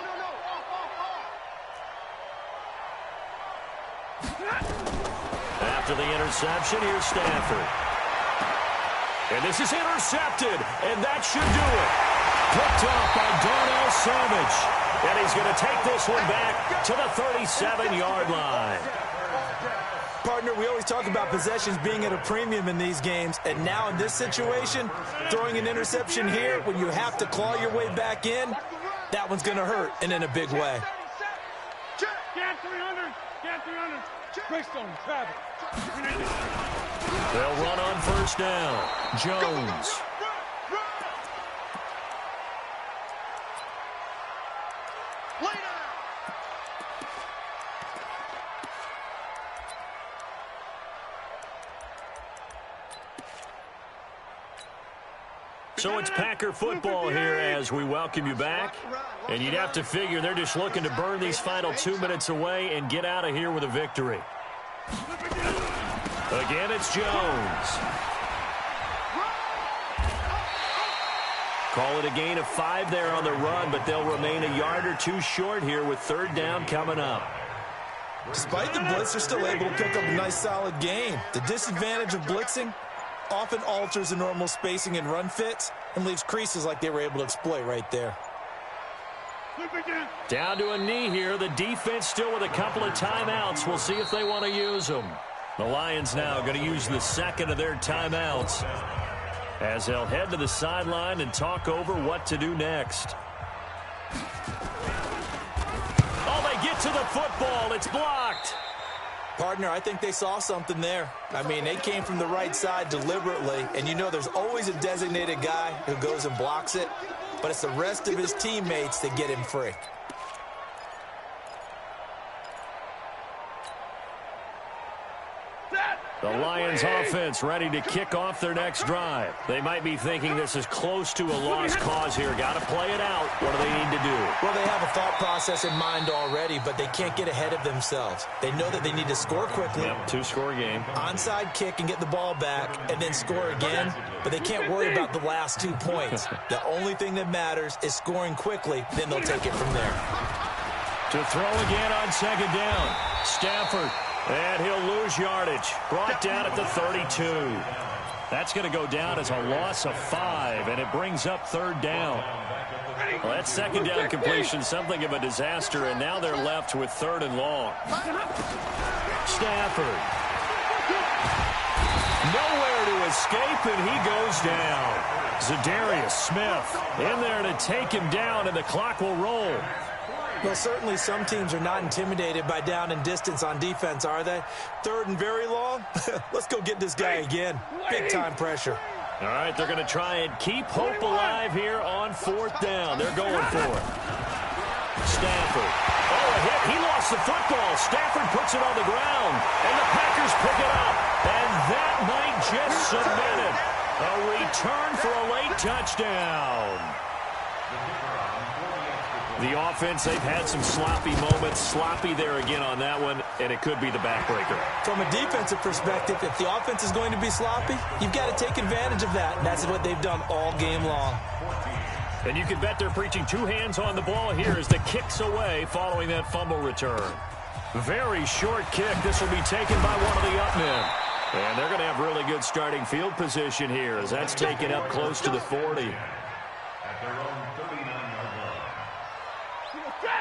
After the interception, here's Stafford. And this is intercepted, and that should do it. Picked off by Darnell Savage. And he's going to take this one back to the 37-yard line. Partner, we always talk about possessions being at a premium in these games, and now in this situation, throwing an interception here when you have to claw your way back in, that one's going to hurt, and in a big way. Get 300. Greystone, Travis. They'll run on 1st down. Jones. So it's Packer football here as we welcome you back. And you'd have to figure they're just looking to burn these final 2 minutes away and get out of here with a victory. Again, it's Jones. Call it a gain of 5 there on the run, but they'll remain a yard or 2 short here with 3rd down coming up. Despite the blitz, they're still able to pick up a nice solid gain. The disadvantage of blitzing often alters the normal spacing and run fits and leaves creases like they were able to exploit right there. Down to a knee here. The defense still with a couple of timeouts. We'll see if they want to use them. The Lions now going to use the 2nd of their timeouts as they'll head to the sideline and talk over what to do next. Oh, they get to the football. It's blocked. Partner, I think they saw something there. I mean, they came from the right side deliberately, and you know there's always a designated guy who goes and blocks it, but it's the rest of his teammates that get him free. The Lions offense ready to kick off their next drive. They might be thinking this is close to a lost cause here. Got to play it out. What do they need to do? Well, they have a thought process in mind already, but they can't get ahead of themselves. They know that they need to score quickly. Yep, 2-score game. Onside kick and get the ball back and then score again, but they can't worry about the last 2 points. The only thing that matters is scoring quickly, then they'll take it from there. To throw again on 2nd down. Stafford. And he'll lose yardage. Brought down at the 32. That's going to go down as a loss of 5, and it brings up 3rd down. Well, that 2nd down completion, something of a disaster, and now they're left with 3rd and long. Stafford. Nowhere to escape, and he goes down. Za'Darius Smith in there to take him down, and the clock will roll. Well, certainly some teams are not intimidated by down and distance on defense, are they? 3rd and very long? Let's go get this guy again. Big-time pressure. All right, they're going to try and keep hope alive here on 4th down. They're going for it. Stafford. Oh, a hit. He lost the football. Stafford puts it on the ground, and the Packers pick it up. And that might just cement it. A return for a late touchdown. The offense, they've had some sloppy moments. Sloppy there again on that one, and it could be the backbreaker. From a defensive perspective, if the offense is going to be sloppy, you've got to take advantage of that. And that's what they've done all game long. And you can bet they're preaching two hands on the ball here as the kick's away following that fumble return. Very short kick. This will be taken by one of the up men. And they're going to have really good starting field position here as that's taken up close to the 40.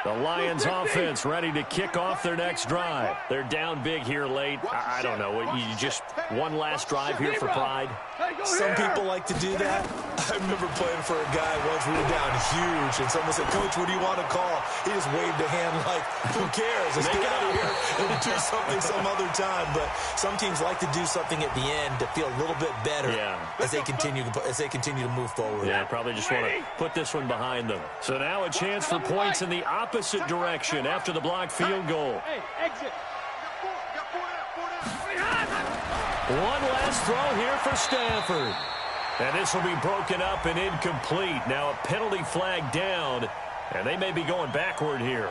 The Lions offense ready to kick off their next drive. They're down big here late. I don't know. You just one last drive here for pride? Some people like to do that. I remember playing for a guy once. We were down huge, and someone said, "Coach, what do you want to call?" He just waved a hand like, "Who cares? Let's get out of here and do something some other time." But some teams like to do something at the end to feel a little bit better as they continue to move forward. Yeah, probably just want to put this one behind them. So now a chance for points in the opposite direction after the blocked field goal. Hey, exit. One last throw here for Stanford. And this will be broken up and incomplete. Now a penalty flag down, and they may be going backward here.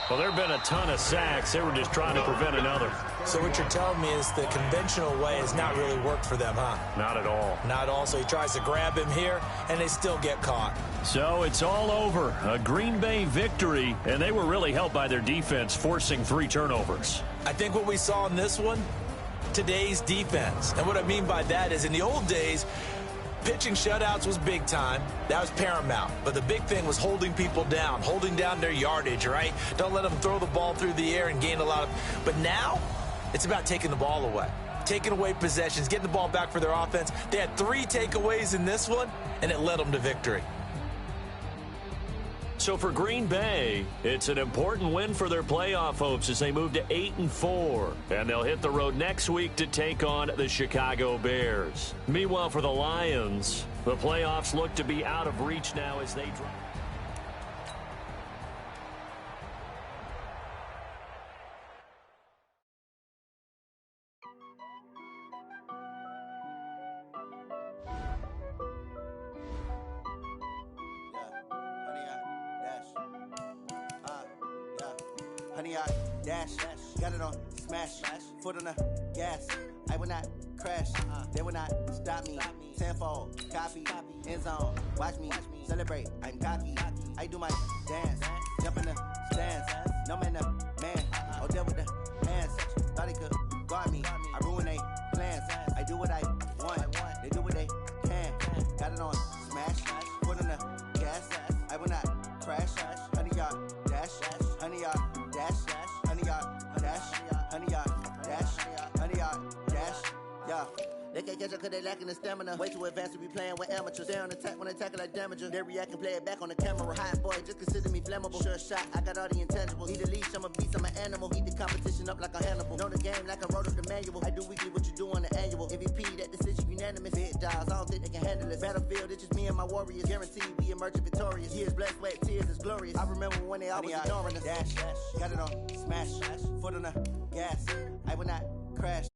Well, there have been a ton of sacks. They were just trying to prevent another. So what you're telling me is the conventional way has not really worked for them, huh? Not at all. Not at all. So he tries to grab him here, and they still get caught. So it's all over. A Green Bay victory, and they were really helped by their defense, forcing 3 turnovers. I think what we saw in this one, today's defense. And what I mean by that is in the old days, pitching shutouts was big time. That was paramount. But the big thing was holding people down, holding down their yardage, right? Don't let them throw the ball through the air and gain a lot of... But now, it's about taking the ball away. Taking away possessions, getting the ball back for their offense. They had 3 takeaways in this one, and it led them to victory. So for Green Bay, it's an important win for their playoff hopes as they move to 8-4. And they'll hit the road next week to take on the Chicago Bears. Meanwhile, for the Lions, the playoffs look to be out of reach now as they drop. Honey, I dash, got it on smash, foot on the gas. I will not crash, they will not stop me. Tenfold, copy, end zone, watch me celebrate. I'm cocky, I do my dance, jump in the stands. No man, man, oh there with the hands. Thought he could guard me, I ruin they plans. I do what I want, they do what they can. Got it on smash, foot on the gas. I will not crash, honey, y'all dash, honey, y'all dash, honey, y'all dash, honey, y'all dash, honey, y'all dash, yeah. They can't catch up cause they lacking the stamina. Way too advanced to be playing with amateurs. They on attack when they tackle like damager. They react and play it back on the camera. Hot boy, just consider me flammable. Sure shot, I got all the intangibles. Need a leash, I'm a beast, I'm an animal. Eat the competition up like a Hannibal. Know the game like I wrote up the manual. I do weekly what you do on the annual. MVP, that decision unanimous. Big dials, I don't think they can handle it. Battlefield, it's just me and my warriors. Guaranteed we emerge victorious. Years, blood, sweat, tears, is glorious. I remember when they always ignoring us. Dash, got it on smash, foot on the gas. I will not crash.